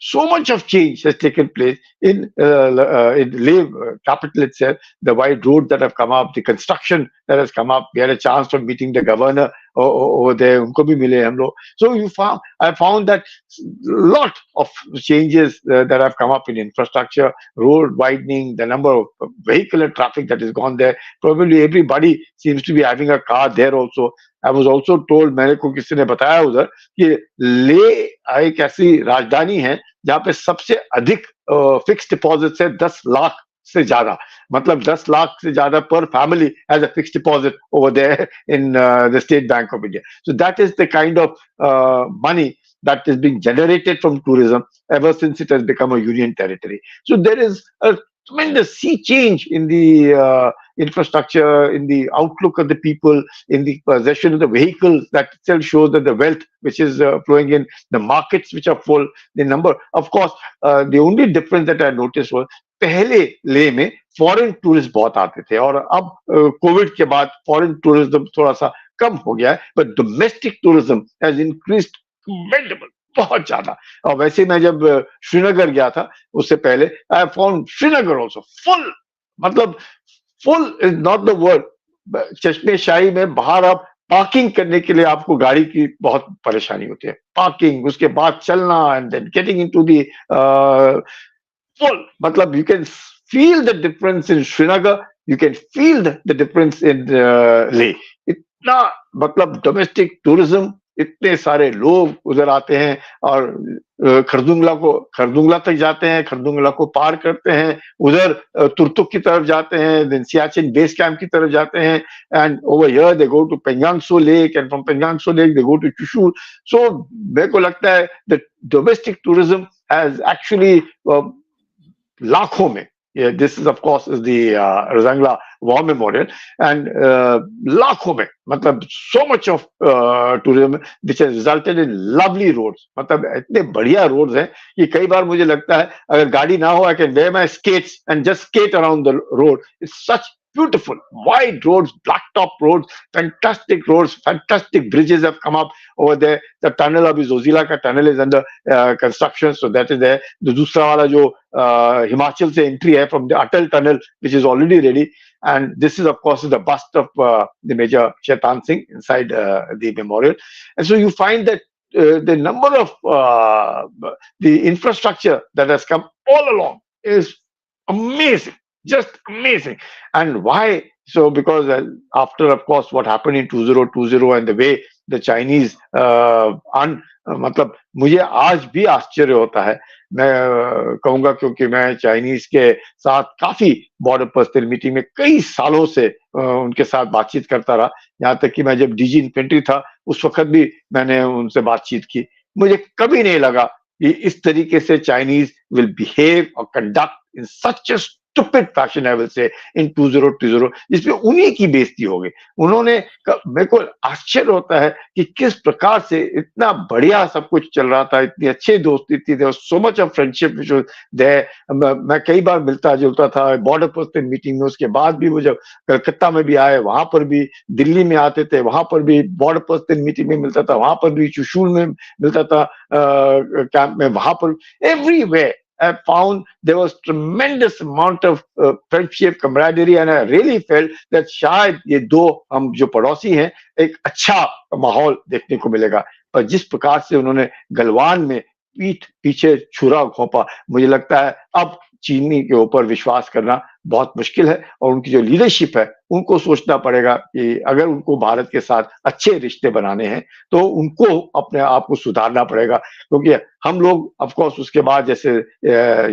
so much of change has taken place in Leh capital itself. The wide roads that have come up, the construction that has come up. We had a chance of meeting the governor over there. उनको भी मिले हम लोग. So I found that lot of changes that have come up in infrastructure, road widening, the number of vehicular traffic that has gone there. Probably everybody seems to be having a car there also. I was also told, मेरे को किसी ने बताया उधर कि ले एक ऐसी राजधानी है जहाँ पे सबसे अधिक फिक्स डिपॉजिट है 10 लाख से ज्यादा. मतलब 10 लाख से ज्यादा per family has a fixed deposit over there in the State Bank of India. So that is the kind of money that is being generated from tourism ever since it has become a union territory. So there is a tremendous sea change in the infrastructure, in the outlook of the people, in the possession of the vehicles. That itself shows that the wealth which is flowing in, the markets which are full, the number. Of course, the only difference that I noticed was पहले ले में foreign tourist बहुत आते थे, और अब Covid के बाद फॉरेन टूरिज्म थोड़ा सा कम हो गया है, but domestic tourism has increased commendable, बहुत ज्यादा. और वैसे मैं जब श्रीनगर गया था उससे पहले, I found Srinagar also full. मतलब full is not the word. Chashme Shahi में बाहर आप पार्किंग करने के लिए आपको गाड़ी की बहुत परेशानी होती है, पार्किंग, उसके बाद चलना, and then getting into the full. Matlab, you can feel the difference in Srinagar. You can feel the difference in Leh. इतना मतलब डोमेस्टिक टूरिज्म, इतने सारे लोग उधर आते हैं और खरदुंगला तक जाते हैं, खरदुंगला को पार करते हैं, उधर तुर्तुक की तरफ जाते हैं, देन सियाचिन बेस कैंप की तरफ जाते हैं, and over here they go to Pangongtso lake, and from Pangongtso lake they go to Chushul. So मेरे को लगता है the domestic tourism has actually लाखों में, this is of course is the Razangla War Memorial, and लाखों में, मतलब so much of tourism which has resulted in lovely roads. मतलब इतने बढ़िया roads हैं कि कई बार मुझे लगता है अगर गाड़ी ना हो, I can wear my skates and just skate around the road. It's such beautiful wide roads, blacktop roads, fantastic roads, fantastic bridges have come up over there. The tunnel of Zozila ka tunnel is under construction, so that is there. The दूसरा वाला जो Himachal से entry है from the Atal tunnel, which is already ready, and this is of course the bust of the Major Shaitan Singh inside the memorial. And so you find that the number of the infrastructure that has come all along is amazing. Just amazing. And why So because after, of course, what happened in 2020 and the way the Chinese मतलब मुझे आज भी आश्चर्य होता है, मैं कहूंगा, क्योंकि मैं चाइनीज के साथ काफी बॉर्डर पर्सनल मीटिंग में कई सालों से उनके साथ बातचीत करता रहा। यहाँ तक कि मैं जब डीजी इन्फेंट्री था उस वक्त भी मैंने उनसे बातचीत की। मुझे कभी नहीं लगा कि इस तरीके से चाइनीज विल बिहेव और conduct in such A stupid fashion, I will say, in 2020, जिसमें उन्हीं की बेइज्जती हो गई। उन्होंने मेरे को आश्चर्य होता है कि किस प्रकार से इतना बढ़िया सब कुछ चल रहा था, इतनी अच्छी दोस्ती थी, there was so much of friendship which was there. मैं कई बार मिलता जुलता था बॉर्डर पर्सन मीटिंग में, उसके बाद भी वो जब कलकत्ता में भी आए, वहां पर भी, दिल्ली में आते थे, वहां पर भी बॉर्डर पर्सन मीटिंग में मिलता था, वहां पर भी चुशूल में मिलता था, कैंप में, वहां पर everywhere I found there was tremendous amount of friendship, camaraderie, and I really felt that शायद ये दो हम जो पड़ोसी हैं एक अच्छा माहौल देखने को मिलेगा। पर जिस प्रकार से उन्होंने गलवान में पीठ पीछे छुरा घोंपा, मुझे लगता है अब चीनी के ऊपर विश्वास करना बहुत मुश्किल है, और उनकी जो लीडरशिप है उनको सोचना पड़ेगा कि अगर उनको भारत के साथ अच्छे रिश्ते बनाने हैं तो उनको अपने आप को सुधारना पड़ेगा। क्योंकि हम लोग ऑफ कोर्स उसके बाद जैसे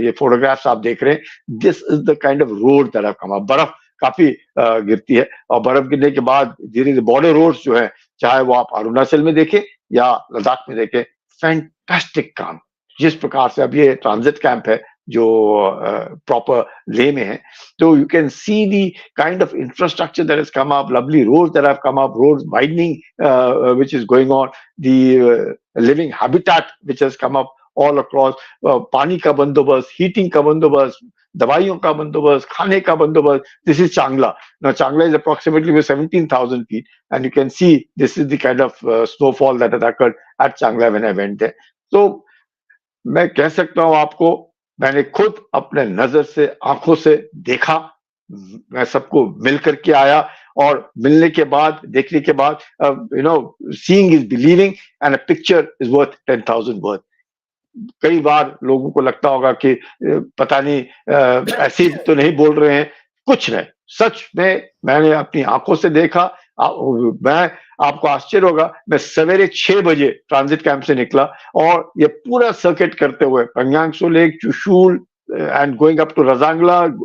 ये फोटोग्राफ्स आप देख रहे हैं, this is the kind of road that have come up. बर्फ काफी गिरती है, और बर्फ गिरने के बाद धीरे धीरे बॉर्डर रोड्स जो है, चाहे वो आप अरुणाचल में देखें या लद्दाख में देखें, फैंटास्टिक काम। जिस प्रकार से अब ये ट्रांजिट कैंप है जो प्रॉपर ले में है, तो you can see the kind of infrastructure that has come up, lovely roads that have come up, roads widening which is going on, the living habitat which has come up all across, पानी का बंदोबस्त, heating का बंदोबस्त, दवाइयों का बंदोबस्त, खाने का बंदोबस्त। दिस इज चांगला। Now Changla is approximately 17,000 feet, and you can see this is the kind of snowfall that has occurred at Changla when I went there. So मैं कह सकता हूं आपको, मैंने खुद अपने नजर से, आंखों से देखा, मैं सबको मिल करके आया, और मिलने के बाद, देखने के बाद, seeing is believing, and a picture is worth 10,000 word. कई बार लोगों को लगता होगा कि पता नहीं ऐसे ही तो नहीं बोल रहे हैं, कुछ नहीं, सच में मैंने अपनी आंखों से देखा। मैं आपको आश्चर्य होगा, मैं सवेरे 6 बजे ट्रांजिट कैंप से निकला, और ये पूरा सर्किट करते हुए Pangongtso lake, Chushul, and going up to Razangla,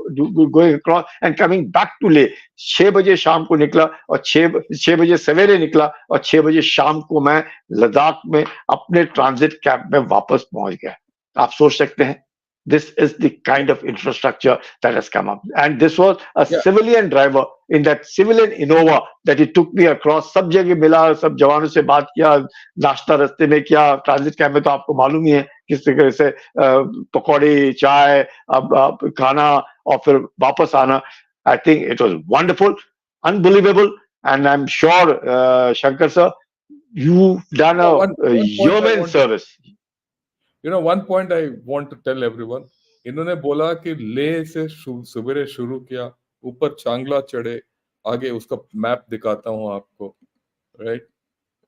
going across and coming back to Leh, 6 बजे शाम को निकला, और 6 बजे सवेरे निकला, और 6 बजे शाम को मैं लद्दाख में अपने ट्रांजिट कैंप में वापस पहुंच गया। आप सोच सकते हैं, this is the kind of infrastructure that has come up, and this was a civilian driver in that civilian Innova that he took me across। सब जगह मिला, सब जवानों से बात किया, नाश्ता रास्ते में किया। ट्रांजिट कैंप में तो आपको मालूम ही है किस तरह से पकौड़ी, चाय, अब खाना, और फिर वापस आना। I think it was wonderful, unbelievable, and I am sure Shankar sir, you've done a yeoman service। one point I want to tell everyone, इन्होंने बोला कि ले से सवेरे शुरू किया, ऊपर चांगला चढ़े, आगे उसका मैप दिखाता हूँ आपको, राइट?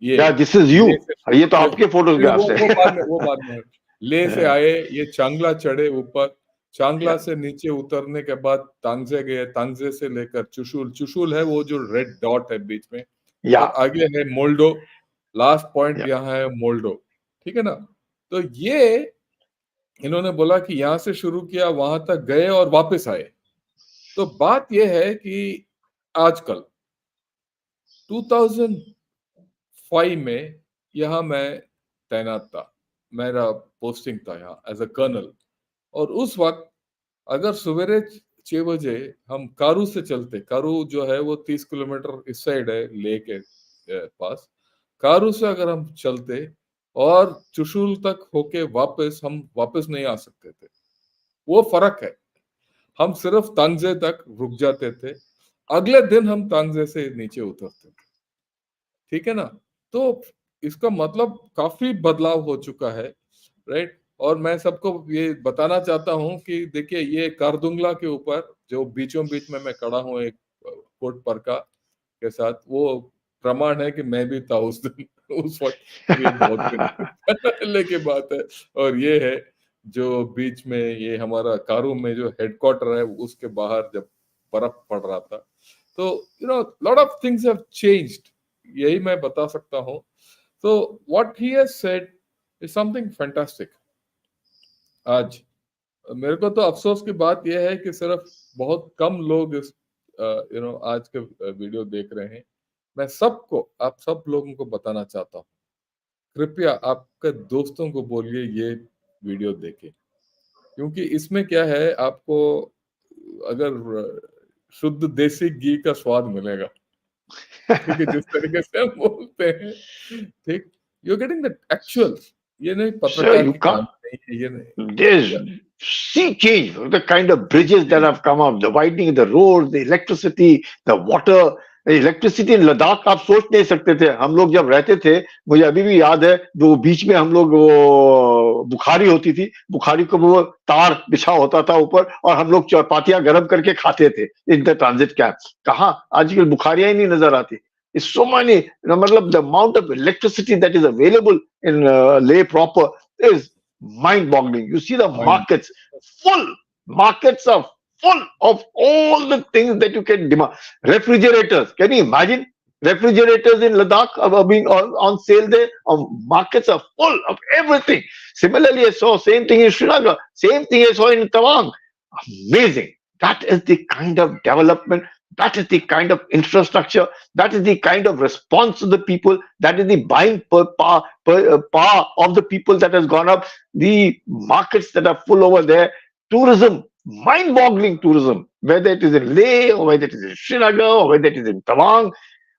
ये दिस इज यू, ये तो आपके फोटोग्राफ है। वो बाद में ले से आए, ये चांगला चढ़े ऊपर, चांगला से नीचे उतरने के बाद तांगजे गए, तांगजे से लेकर चुशूल है वो जो रेड डॉट है बीच में, और आगे है मोल्डो, लास्ट पॉइंट यहाँ है मोल्डो, ठीक है ना? तो ये इन्होंने बोला कि यहां से शुरू किया, वहां तक गए और वापस आए। तो बात यह है कि आजकल 2005 में यहां मैं तैनात था, मेरा पोस्टिंग था यहाँ एज अ कर्नल, और उस वक्त अगर सवेरे 6 बजे हम कारू से चलते, कारू जो है वो 30 किलोमीटर इस साइड है ले के पास, कारू से अगर हम चलते और चुशूल तक होके हम वापस नहीं आ सकते थे। वो फर्क है। हम सिर्फ तांगजे तक रुक जाते थे, अगले दिन हम तांगजे से नीचे उतरते थे, ठीक है ना? तो इसका मतलब काफी बदलाव हो चुका है, राइट? और मैं सबको ये बताना चाहता हूँ कि देखिए, ये कारदुंगला के ऊपर जो बीचों बीच में मैं खड़ा हूँ एक कोट परका के साथ, वो प्रमाण है कि मैं भी था उस दिन, उस वक्त। ये बहुत दिन पहले की बात है। और ये है जो बीच में ये हमारा कारू में जो हेडक्वार्टर है, उसके बाहर जब बर्फ पड़ रहा था, तो lot of things have changed. यही मैं बता सकता हूँ. So what he has said is something fantastic. आज मेरे को तो अफसोस की बात यह है कि सिर्फ बहुत कम लोग इस आज के वीडियो देख रहे हैं. मैं सबको, आप सब लोगों को बताना चाहता हूँ, कृपया आपके दोस्तों को बोलिए ये वीडियो देखें, क्योंकि इसमें क्या है, आपको अगर शुद्ध देसी घी का स्वाद मिलेगा. ठीक है, जिस तरीके से हम बोलते हैं, ठीक, यू गेटिंग द एक्चुअल. ये नहीं Sir, पत्रकार you की can't. कहानी नहीं है, ये नहीं. There's Yeah. sea change, the kind of bridges that have come up, the widening of the roads, the electricity, the water. Electricity in Ladakh आप सोच नहीं सकते थे. हम लोग जब रहते थे, मुझे अभी भी याद है, जो बीच में हम लोग वो बुखारी होती थी, बुखारी को वो तार बिछा होता था ऊपर, और हम लोग चपातियां गर्म करके खाते थे इन द ट्रांजिट कैंप. कहाँ आजकल बुखारियां ही नहीं नजर आती. It's so many, मतलब the amount of electricity that is available in Leh proper is mind-boggling. You see the Mind. markets full. Markets are full of all the things that you can demand. Refrigerators. Can you imagine? Refrigerators in Ladakh are being on sale there. Markets are full of everything. Similarly, I saw same thing in Srinagar. Same thing I saw in Tawang. Amazing. That is the kind of development. That is the kind of infrastructure. That is the kind of response of the people. That is the buying power of the people that has gone up. The markets that are full over there. Tourism, mind-boggling tourism, whether it is in Leh or whether it is in Srinagar or whether it is in Tawang.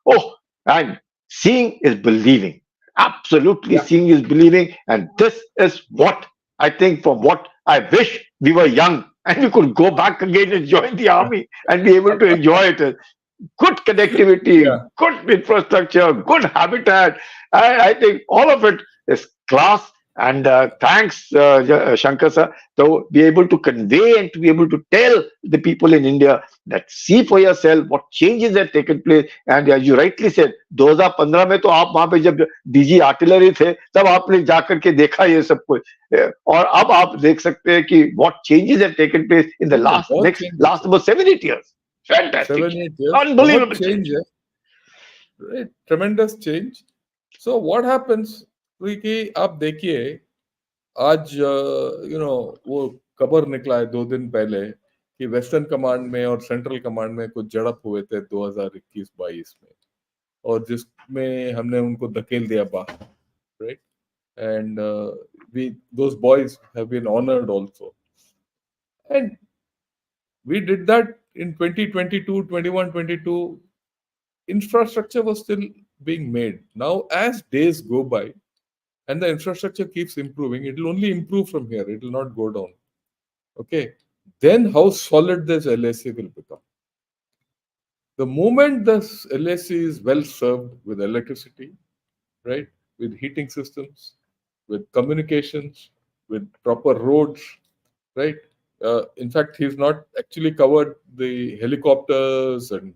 Oh, and seeing is believing. Absolutely, Yeah. seeing is believing. And this is what I think, from what I wish we were young and we could go back again and join the army and be able to enjoy it. Good connectivity, Yeah. good infrastructure, good habitat. I think all of it is class. And thanks, Shankar sir, to be able to convey and to be able to tell the people in India that see for yourself what changes have taken place. And as you rightly said, 2015 में तो आप वहां पे जब DG artillery थे, तब आपने जाकर के देखा ये सब कुछ. और अब आप देख सकते हैं कि what changes have taken place in the last about 7-8 years. Fantastic. 7-8 years. Unbelievable बहुत change है. Right? Tremendous change. So what happens कि आप देखिए, आज वो खबर निकला है 2 दिन पहले कि वेस्टर्न कमांड में और सेंट्रल कमांड में कुछ झड़प हुए थे 2021-22 में, और जिसमें हमने उनको धकेल दिया बाहर. Right. And those boys have been honored also, and we did that in 2022, 21, 22. Infrastructure was still being made. Now, as days go by and the infrastructure keeps improving, it will only improve from here. It will not go down. Okay. Then how solid this LAC will become. The moment this LAC is well served with electricity, right, with heating systems, with communications, with proper roads, right? In fact, he's not actually covered the helicopters and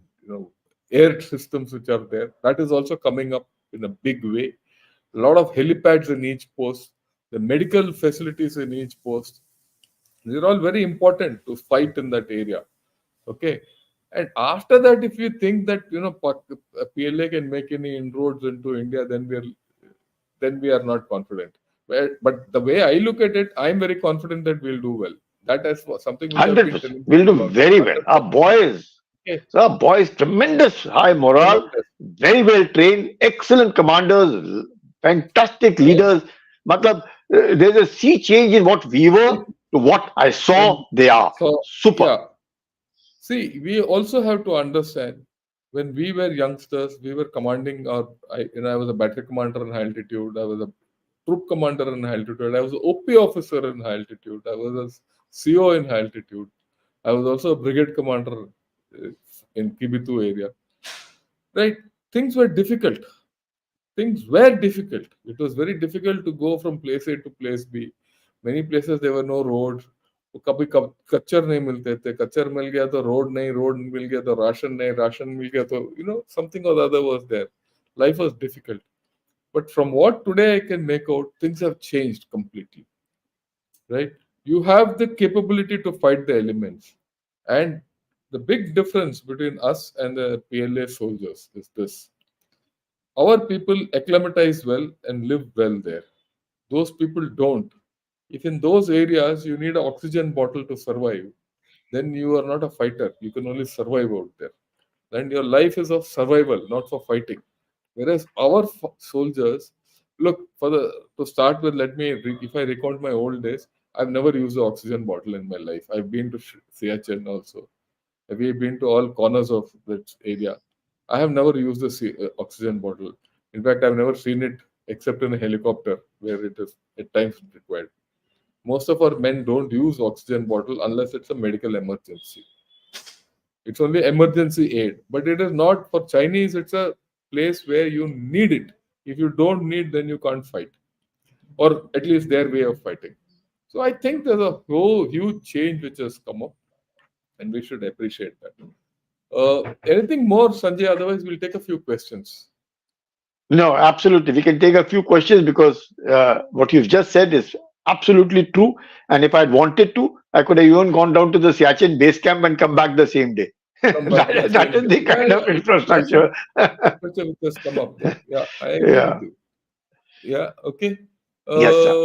air systems which are there. That is also coming up in a big way. A lot of helipads in each post, the medical facilities in each post. These are all very important to fight in that area. Okay. And after that, if you think that PLA can make any inroads into India, then we are not confident. But the way I look at it, I'm very confident that we'll do well. That is something which I've been 100%. telling We'll do about. very well. Our boys, Okay. so our boys, tremendous high morale, Tremendous. very well trained, excellent commanders, fantastic leaders. Matlab, there's a sea change in what we were to what I saw they are. So, Super. yeah. See, we also have to understand, when we were youngsters, we were commanding I was a battery commander in high altitude. I was a troop commander in high altitude. I was an OP officer in high altitude. I was a CO in high altitude. I was also a brigade commander in Kibitu area. Right? Things were difficult. Things were difficult. It was very difficult to go from place A to place B. Many places there were no roads. कभी कच्चर नहीं मिलते थे. कच्चर मिल गया तो road नहीं, road मिल गया तो ration नहीं, राशन मिल गया तो something or the other was there. Life was difficult. But from what today I can make out, things have changed completely. Right? You have the capability to fight the elements, and the big difference between us and the PLA soldiers is this. Our people acclimatize well and live well there. Those people don't. If in those areas you need an oxygen bottle to survive, then you are not a fighter. You can only survive out there. Then your life is of survival, not for fighting. Whereas our soldiers, look, to start with, if I recount my old days, I've never used an oxygen bottle in my life. I've been to Siachen also. We've been to all corners of that area. I have never used the oxygen bottle. In fact, I've never seen it except in a helicopter where it is at times required. Most of our men don't use oxygen bottle unless it's a medical emergency. It's only emergency aid, but it is not for Chinese. It's a place where you need it. If you don't need, then you can't fight, or at least their way of fighting. So I think there's a whole huge change which has come up, and we should appreciate that. Anything more, Sanjay? Otherwise, we'll take a few questions. No, absolutely. We can take a few questions because what you've just said is absolutely true. And if I'd wanted to, I could have even gone down to the Siachen base camp and come back the same day. That is the kind of infrastructure. Infrastructure which has come up there. Yeah, I agree Yeah. with you. Yeah, okay. Yes, sir.